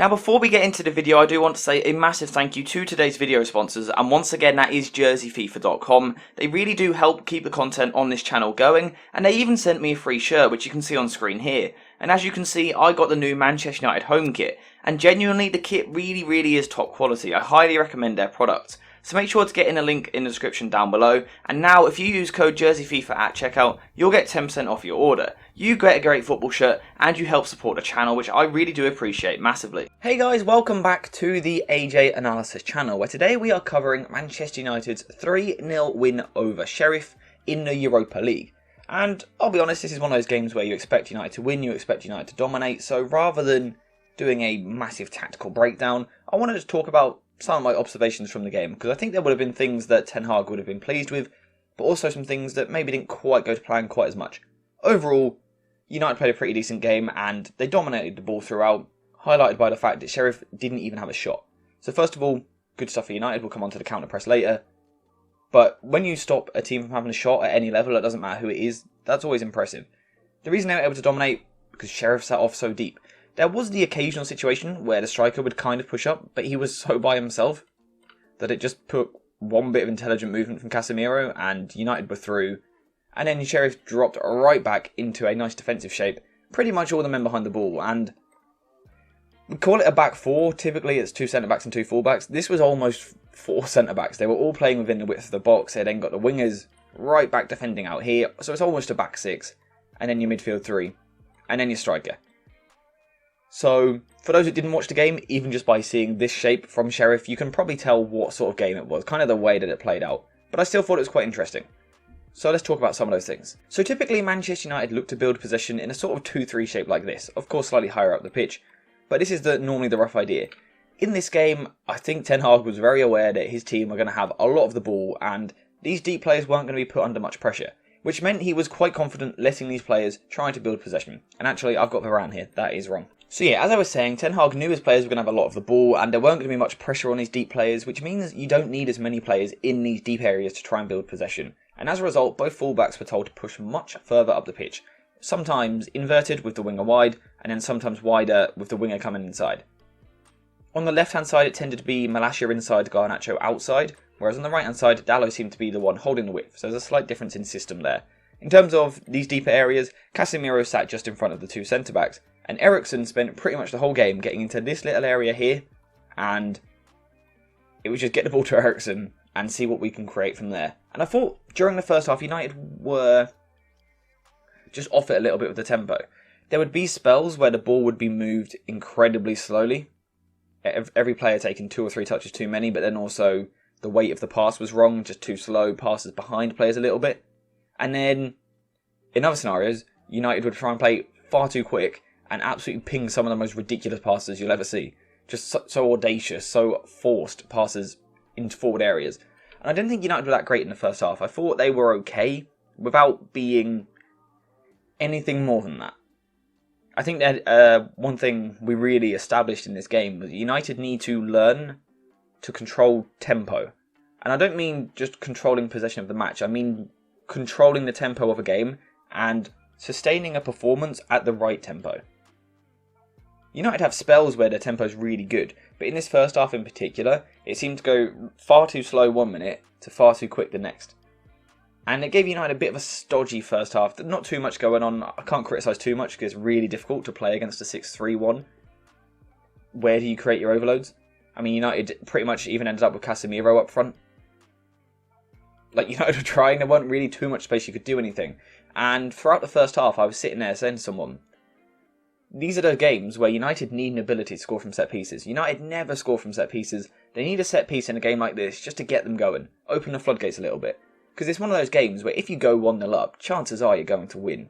Now before we get into the video, I do want to say a massive thank you to today's video sponsors, and once again that is JerseyFIFA.com. They really do help keep the content on this channel going, and they even sent me a free shirt which you can see on screen here. And as you can see, I got the new Manchester United home kit, and genuinely the kit really is top quality. I highly recommend their product. So make sure to get in a link in the description down below, and now if you use code JerseyFIFA at checkout, you'll get 10% off your order. You get a great football shirt, and you help support the channel, which I really do appreciate massively. Hey guys, welcome back to the AJ Analysis channel, where today we are covering Manchester United's 3-0 win over Sheriff in the Europa League. And I'll be honest, this is one of those games where you expect United to win, you expect United to dominate, so rather than doing a massive tactical breakdown, I wanted to talk about some of my observations from the game, because I think there would have been things that Ten Hag would have been pleased with, but also some things that maybe didn't quite go to plan quite as much. Overall, United played a pretty decent game, and they dominated the ball throughout, highlighted by the fact that Sheriff didn't even have a shot. So first of all, good stuff for United, we'll come on to the counter-press later, but when you stop a team from having a shot at any level, it doesn't matter who it is, that's always impressive. The reason they were able to dominate, because Sheriff sat off so deep. There was the occasional situation where the striker would kind of push up, but he was so by himself that it just took one bit of intelligent movement from Casemiro and United were through. And then Sheriff dropped right back into a nice defensive shape, pretty much all the men behind the ball. And we call it a back four, typically it's 2 centre-backs and 2 full-backs. This was almost 4 centre-backs. They were all playing within the width of the box. They then got the wingers right back defending out here, so it's almost a back 6. And then your midfield 3, and then your striker. So, for those who didn't watch the game, even just by seeing this shape from Sheriff, you can probably tell what sort of game it was, kind of the way that it played out. But I still thought it was quite interesting. So let's talk about some of those things. So typically Manchester United look to build possession in a sort of 2-3 shape like this, of course slightly higher up the pitch, but this is normally the rough idea. In this game, I think Ten Hag was very aware that his team were going to have a lot of the ball, and these deep players weren't going to be put under much pressure, which meant he was quite confident letting these players try to build possession. And actually, I've got Varane here, that is wrong. So yeah, as I was saying, Ten Hag knew his players were going to have a lot of the ball, and there weren't going to be much pressure on these deep players, which means you don't need as many players in these deep areas to try and build possession. And as a result, both fullbacks were told to push much further up the pitch, sometimes inverted with the winger wide, and then sometimes wider with the winger coming inside. On the left-hand side, it tended to be Malacia inside, Garnacho outside, whereas on the right-hand side, Dalot seemed to be the one holding the width, so there's a slight difference in system there. In terms of these deeper areas, Casemiro sat just in front of the 2 centre-backs, and Eriksen spent pretty much the whole game getting into this little area here, and it was just get the ball to Eriksen and see what we can create from there. And I thought during the first half, United were just off it a little bit with the tempo. There would be spells where the ball would be moved incredibly slowly, every player taking 2 or 3 touches too many, but then also the weight of the pass was wrong, just too slow, passes behind players a little bit. And then in other scenarios, United would try and play far too quick and absolutely ping some of the most ridiculous passes you'll ever see. Just so audacious, so forced passes into forward areas. And I didn't think United were that great in the first half. I thought they were okay without being anything more than that. I think that one thing we really established in this game was United need to learn to control tempo. And I don't mean just controlling possession of the match. I mean controlling the tempo of a game and sustaining a performance at the right tempo. United have spells where their tempo is really good, but in this first half in particular, it seemed to go far too slow 1 minute to far too quick the next. And it gave United a bit of a stodgy first half. Not too much going on. I can't criticise too much because it's really difficult to play against a 6-3-1. Where do you create your overloads? I mean, United pretty much even ended up with Casemiro up front. Like, United were trying, there wasn't really too much space you could do anything. And throughout the first half, I was sitting there saying to someone, these are the games where United need an ability to score from set pieces. United never score from set pieces. They need a set piece in a game like this just to get them going. Open the floodgates a little bit. Because it's one of those games where if you go 1-0 up, chances are you're going to win.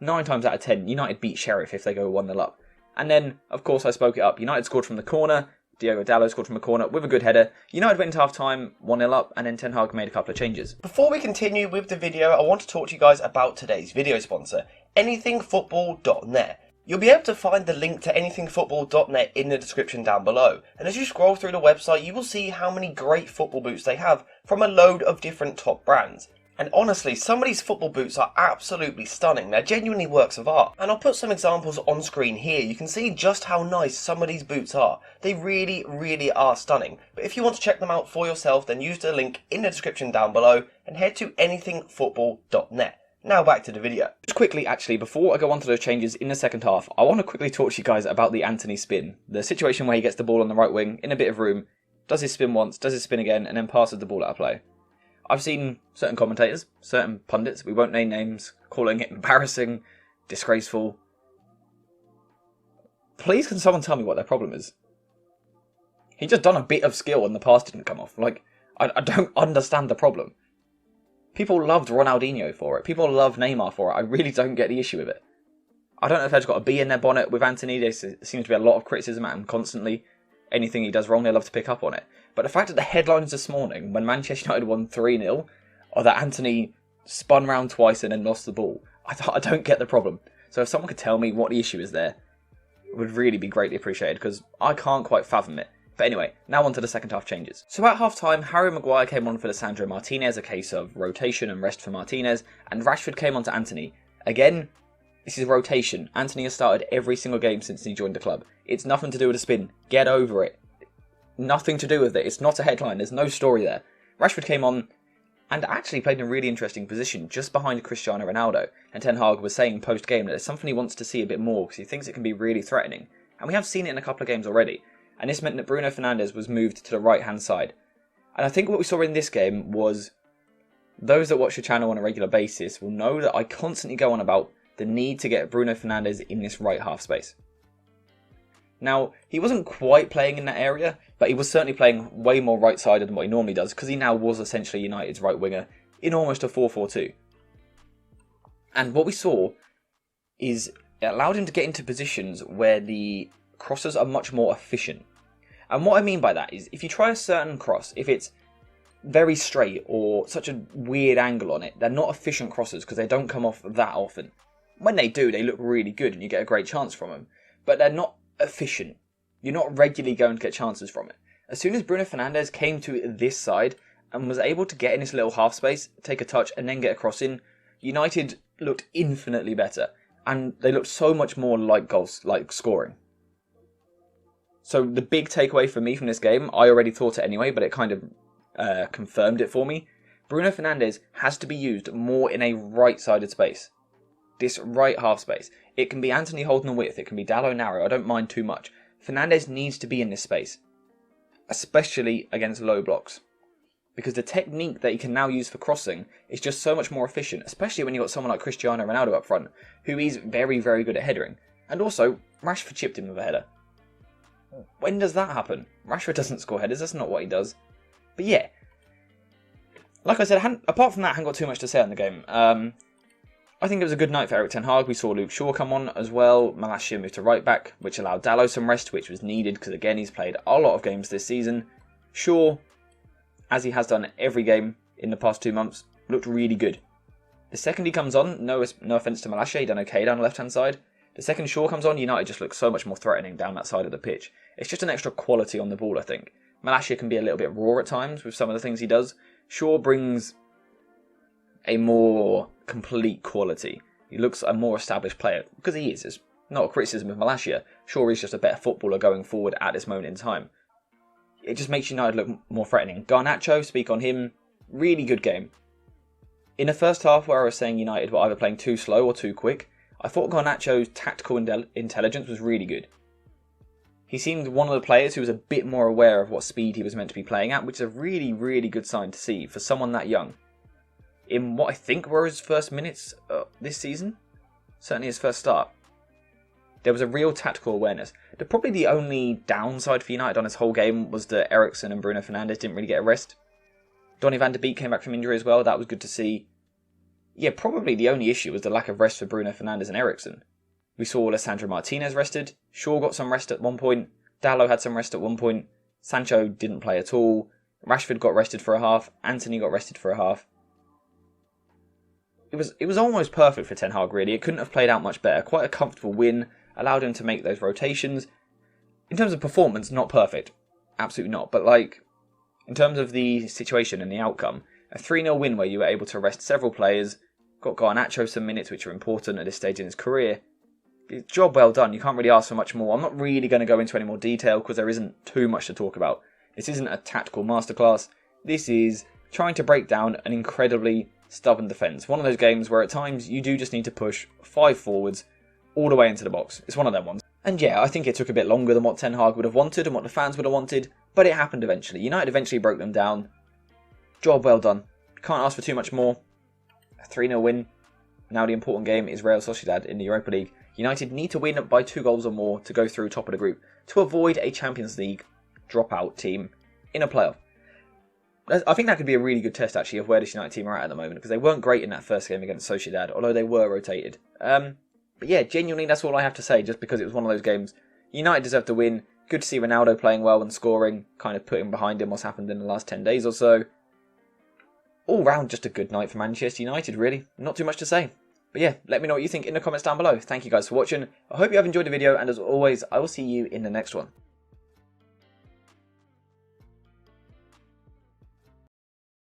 9 times out of 10, United beat Sheriff if they go 1-0 up. And then, of course, I spoke it up. United scored from the corner. Diogo Dalot scored from a corner with a good header. United went into half-time 1-0 up, and then Ten Hag made a couple of changes. Before we continue with the video, I want to talk to you guys about today's video sponsor, anythingfootball.net. You'll be able to find the link to anythingfootball.net in the description down below. And as you scroll through the website, you will see how many great football boots they have from a load of different top brands. And honestly, some of these football boots are absolutely stunning. They're genuinely works of art. And I'll put some examples on screen here. You can see just how nice some of these boots are. They really, really are stunning. But if you want to check them out for yourself, then use the link in the description down below and head to anythingfootball.net. Now back to the video. Just quickly, actually, before I go on to those changes in the second half, I want to quickly talk to you guys about the Antony spin. The situation where he gets the ball on the right wing, in a bit of room, does his spin once, does his spin again, and then passes the ball out of play. I've seen certain commentators, certain pundits, we won't name names, calling it embarrassing, disgraceful. Please can someone tell me what their problem is? He just done a bit of skill and the pass didn't come off. Like, I don't understand the problem. People loved Ronaldinho for it. People love Neymar for it. I really don't get the issue with it. I don't know if they've got a bee in their bonnet with Antony. There seems to be a lot of criticism at him constantly. Anything he does wrong, they love to pick up on it. But the fact that the headlines this morning, when Manchester United won 3-0, or that Antony spun round twice and then lost the ball, I don't get the problem. So if someone could tell me what the issue is there, it would really be greatly appreciated, because I can't quite fathom it. But anyway, now on to the second half changes. So at half time, Harry Maguire came on for Lisandro Martinez, a case of rotation and rest for Martinez, and Rashford came on to Antony. Again, this is a rotation. Antony has started every single game since he joined the club. It's nothing to do with a spin. Get over it. Nothing to do with it. It's not a headline. There's no story there. Rashford came on and actually played in a really interesting position just behind Cristiano Ronaldo. And Ten Hag was saying post-game that it's something he wants to see a bit more because he thinks it can be really threatening. And we have seen it in a couple of games already. And this meant that Bruno Fernandes was moved to the right-hand side. And I think what we saw in this game was those that watch the channel on a regular basis will know that I constantly go on about the need to get Bruno Fernandes in this right half space. Now, he wasn't quite playing in that area, but he was certainly playing way more right-sided than what he normally does, because he now was essentially United's right winger in almost a 4-4-2. And what we saw is it allowed him to get into positions where the crosses are much more efficient. And what I mean by that is, if you try a certain cross, if it's very straight or such a weird angle on it, they're not efficient crosses because they don't come off that often. When they do, they look really good and you get a great chance from them. But they're not efficient. You're not regularly going to get chances from it. As soon as Bruno Fernandes came to this side and was able to get in this little half space, take a touch and then get a cross in, United looked infinitely better. And they looked so much more like goals, like scoring. So the big takeaway for me from this game, I already thought it anyway, but it kind of confirmed it for me. Bruno Fernandes has to be used more in a right-sided space. This right half space. It can be Antony holding the width, it can be Dalot narrow, I don't mind too much. Fernandes needs to be in this space, especially against low blocks. Because the technique that he can now use for crossing is just so much more efficient, especially when you've got someone like Cristiano Ronaldo up front, who is very, very good at headering. And also, Rashford chipped him with a header. When does that happen? Rashford doesn't score headers, that's not what he does. But yeah, like I said, apart from that, I haven't got too much to say on the game. I think it was a good night for Erik Ten Hag. We saw Luke Shaw come on as well. Malacia moved to right back, which allowed Dalot some rest, which was needed because again he's played a lot of games this season. Shaw, as he has done every game in the past 2 months, looked really good. The second he comes on, no offence to Malacia, he done okay down the left hand side. The second Shaw comes on, United just looks so much more threatening down that side of the pitch. It's just an extra quality on the ball, I think. Malacia can be a little bit raw at times with some of the things he does. Shaw brings a more complete quality. He looks a more established player, because he is. It's not a criticism of Malacia. Shaw is just a better footballer going forward at this moment in time. It just makes United look more threatening. Garnacho, speak on him, really good game. In the first half where I was saying United were either playing too slow or too quick, I thought Garnacho's tactical intelligence was really good. He seemed one of the players who was a bit more aware of what speed he was meant to be playing at, which is a really, really good sign to see for someone that young. In what I think were his first minutes this season, certainly his first start, there was a real tactical awareness. Probably the only downside for United on this whole game was that Eriksen and Bruno Fernandes didn't really get a rest. Donny van de Beek came back from injury as well, that was good to see. Yeah, probably the only issue was the lack of rest for Bruno Fernandes and Eriksen. We saw Lisandro Martinez rested, Shaw got some rest at one point, Dalot had some rest at one point, Sancho didn't play at all, Rashford got rested for a half, Antony got rested for a half. It was almost perfect for Ten Hag, really. It couldn't have played out much better. Quite a comfortable win, allowed him to make those rotations. In terms of performance, not perfect. Absolutely not. But, in terms of the situation and the outcome, A 3-0 win where you were able to rest several players, got Garnacho some minutes which are important at this stage in his career. Job well done, you can't really ask for much more. I'm not really going to go into any more detail because there isn't too much to talk about. This isn't a tactical masterclass, this is trying to break down an incredibly stubborn defence. One of those games where at times you do just need to push 5 forwards all the way into the box. It's one of them ones. And yeah, I think it took a bit longer than what Ten Hag would have wanted and what the fans would have wanted, but it happened eventually. United eventually broke them down. Job well done. Can't ask for too much more. A 3-0 win. Now the important game is Real Sociedad in the Europa League. United need to win by 2 goals or more to go through top of the group to avoid a Champions League dropout team in a playoff. I think that could be a really good test actually of where this United team are at the moment, because they weren't great in that first game against Sociedad, although they were rotated. But yeah, genuinely that's all I have to say, just because it was one of those games. United deserve to win. Good to see Ronaldo playing well and scoring, kind of putting behind him what's happened in the last 10 days or so. All round just a good night for Manchester United, really. Not too much to say. But yeah, let me know what you think in the comments down below. Thank you guys for watching. I hope you have enjoyed the video, and as always, I will see you in the next one.